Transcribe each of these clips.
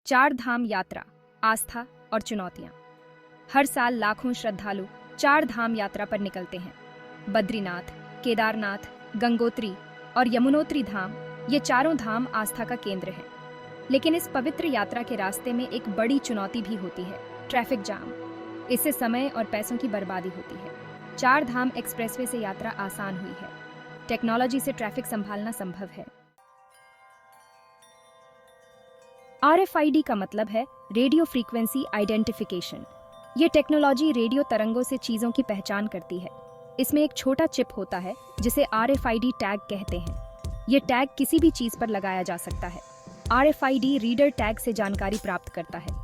चार धाम यात्रा, आस्था और चुनौतियां। हर साल लाखों श्रद्धालु चार धाम यात्रा पर निकलते हैं। बद्रीनाथ, केदारनाथ, गंगोत्री और यमुनोत्री धाम, ये चारों धाम आस्था का केंद्र हैं। लेकिन इस पवित्र यात्रा के रास्ते में एक बड़ी चुनौती भी होती है, ट्रैफिक जाम। इससे समय और पैसों की बर्बादी होती है। चार धाम एक्सप्रेसवे से यात्रा आसान हुई है। टेक्नोलॉजी से ट्रैफिक संभालना संभव है। RFID का मतलब है रेडियो फ्रीक्वेंसी आइडेंटिफिकेशन। ये टेक्नोलॉजी रेडियो तरंगों से चीजों की पहचान करती है। इसमें एक छोटा चिप होता है जिसे RFID टैग कहते हैं। ये टैग किसी भी चीज पर लगाया जा सकता है। RFID रीडर टैग से जानकारी प्राप्त करता है।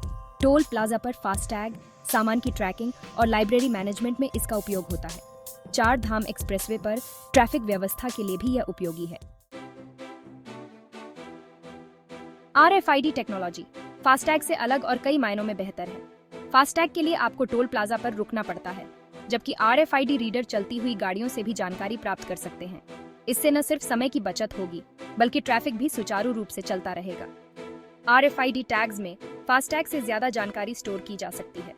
टोल प्लाजा पर फास्टैग, सामान की ट्रैकिंग और लाइब्रेरी मैनेजमेंट में इसका उपयोग होता है। चार धाम एक्सप्रेसवे पर ट्रैफिक व्यवस्था के लिए भी यह उपयोगी है। RFID टेक्नोलॉजी फास्टैग से अलग और कई मायनों में बेहतर है। फास्टैग के लिए आपको टोल प्लाजा पर रुकना पड़ता है, जबकि RFID रीडर चलती हुई गाड़ियों से भी जानकारी प्राप्त कर सकते हैं। इससे न सिर्फ समय की बचत होगी, बल्कि ट्रैफिक भी सुचारू रूप से चलता रहेगा। RFID टैग्स में फास्टैग से ज्यादा जानकारी स्टोर की जा सकती है।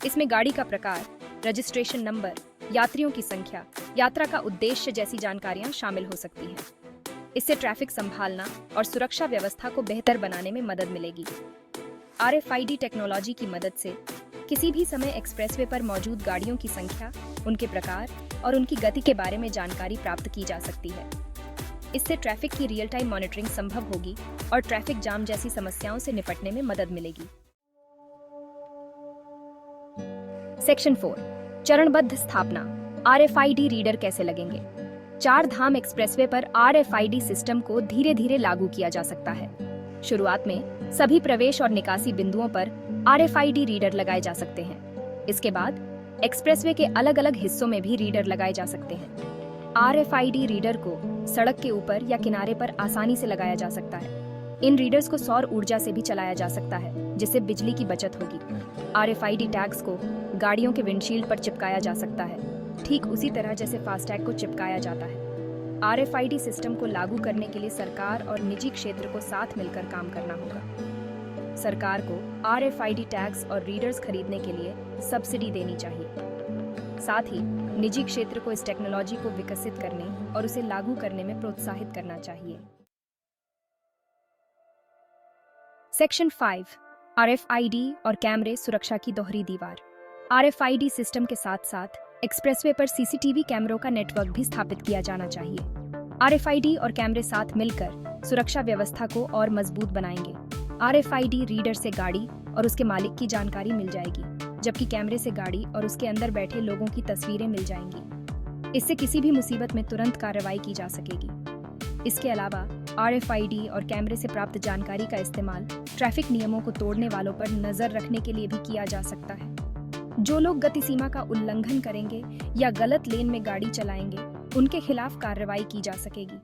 इसमें गाड़ी का प्रकार, रजिस्ट्रेशन नंबर, यात्रियों की संख्या, यात्रा का उद्देश्य जैसी जानकारियां शामिल हो सकती हैं। इससे ट्रैफिक संभालना और सुरक्षा व्यवस्था को बेहतर बनाने में मदद मिलेगी। RFID टेक्नोलॉजी की मदद से किसी भी समय एक्सप्रेसवे पर मौजूद गाड़ियों की संख्या, उनके प्रकार और उनकी गति के बारे में जानकारी प्राप्त की जा सकती है। इससे ट्रैफिक की रियल टाइम मॉनिटरिंग संभव होगी और ट्रैफिक जाम जैसी समस्याओं से निपटने में मदद मिलेगी। सेक्शन 4, चरणबद्ध स्थापना। RFID रीडर कैसे लगेंगे? चार धाम एक्सप्रेसवे पर RFID सिस्टम को धीरे धीरे लागू किया जा सकता है। शुरुआत में सभी प्रवेश और निकासी बिंदुओं पर RFID रीडर लगाए जा सकते हैं। इसके बाद एक्सप्रेसवे के अलग अलग हिस्सों में भी रीडर लगाए जा सकते हैं। RFID रीडर को सड़क के ऊपर या किनारे पर आसानी से लगाया जा सकता है। इन रीडर्स को सौर ऊर्जा से भी चलाया जा सकता है, जिससे बिजली की बचत होगी। RFID टैग्स को गाड़ियों के विंडशील्ड पर चिपकाया जा सकता है, ठीक उसी तरह जैसे फास्टैग को चिपकाया जाता है। RFID सिस्टम को लागू करने के लिए सरकार और निजी क्षेत्र को साथ मिलकर काम करना होगा। सरकार को RFID टैग्स और रीडर्स खरीदने के लिए सब्सिडी देनी चाहिए। साथ ही निजी क्षेत्र को इस टेक्नोलॉजी को विकसित करने और उसे लागू करने में प्रोत्साहित करना चाहिए। सेक्शन 5, RFID और कैमरे सुरक्षा की दोहरी दीवार। RFID सिस्टम के साथ साथ एक्सप्रेसवे पर CCTV कैमरों का नेटवर्क भी स्थापित किया जाना चाहिए। RFID और कैमरे साथ मिलकर सुरक्षा व्यवस्था को और मजबूत बनाएंगे। RFID रीडर से गाड़ी और उसके मालिक की जानकारी मिल जाएगी, जबकि कैमरे से गाड़ी और उसके अंदर बैठे लोगों की तस्वीरें मिल जाएंगी। इससे किसी भी मुसीबत में तुरंत कार्रवाई की जा सकेगी। इसके अलावा RFID और कैमरे से प्राप्त जानकारी का इस्तेमाल ट्रैफिक नियमों को तोड़ने वालों पर नजर रखने के लिए भी किया जा सकता है। जो लोग गति सीमा का उल्लंघन करेंगे या गलत लेन में गाड़ी चलाएंगे, उनके खिलाफ कार्रवाई की जा सकेगी।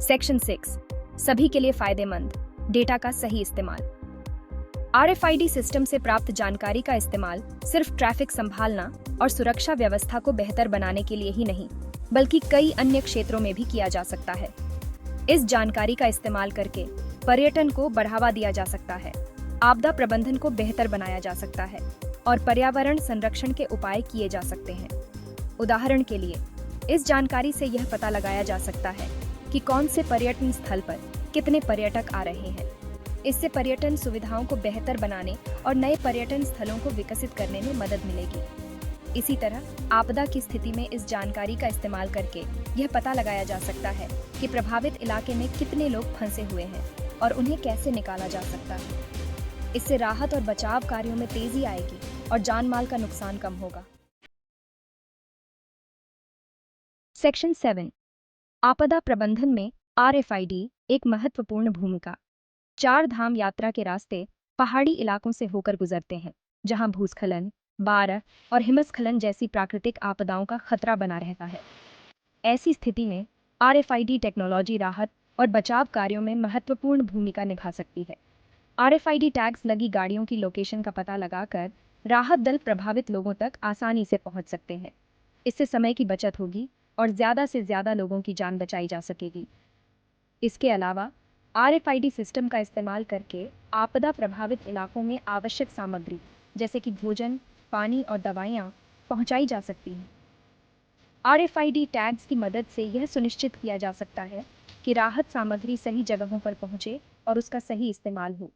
सेक्शन 6, सभी के लिए फायदेमंद, डेटा का सही इस्तेमाल। RFID सिस्टम से प्राप्त जानकारी का इस्तेमाल सिर्फ ट्रैफिक संभालना और सुरक्षा व्यवस्था को बेहतर बनाने के लिए ही नहीं, बल्कि कई अन्य क्षेत्रों में भी किया जा सकता है। इस जानकारी का इस्तेमाल करके पर्यटन को बढ़ावा दिया जा सकता है, आपदा प्रबंधन को बेहतर बनाया जा सकता है और पर्यावरण संरक्षण के उपाय किए जा सकते हैं। उदाहरण के लिए, इस जानकारी से यह पता लगाया जा सकता है कि कौन से पर्यटन स्थल पर कितने पर्यटक आ रहे हैं। इससे पर्यटन सुविधाओं को बेहतर बनाने और नए पर्यटन स्थलों को विकसित करने में मदद मिलेगी। इसी तरह आपदा की स्थिति में इस जानकारी का इस्तेमाल करके यह पता लगाया जा सकता है कि प्रभावित इलाके में कितने लोग फंसे हुए हैं और उन्हें कैसे निकाला जा सकता है। इससे राहत और बचाव कार्यों में तेजी आएगी और जान माल का नुकसान कम होगा। सेक्शन 7, आपदा प्रबंधन में RFID एक महत्वपूर्ण भूमिका। चार धाम यात्रा के रास्ते पहाड़ी इलाकों से होकर गुजरते हैं, जहां भूस्खलन, बाढ़ और हिमस्खलन जैसी प्राकृतिक आपदाओं का खतरा बना रहता है। ऐसी स्थिति में RFID टेक्नोलॉजी राहत और बचाव कार्यों में महत्वपूर्ण भूमिका निभा सकती है। RFID टैग्स लगी गाड़ियों की लोकेशन का पता लगाकर राहत दल प्रभावित लोगों तक आसानी से पहुंच सकते हैं। इससे समय की बचत होगी और ज़्यादा से ज़्यादा लोगों की जान बचाई जा सकेगी। इसके अलावा RFID सिस्टम का इस्तेमाल करके आपदा प्रभावित इलाकों में आवश्यक सामग्री जैसे कि भोजन, पानी और दवाइयाँ पहुँचाई जा सकती हैं। RFID टैग्स की मदद से यह सुनिश्चित किया जा सकता है कि राहत सामग्री सही जगहों पर पहुँचे और उसका सही इस्तेमाल हो।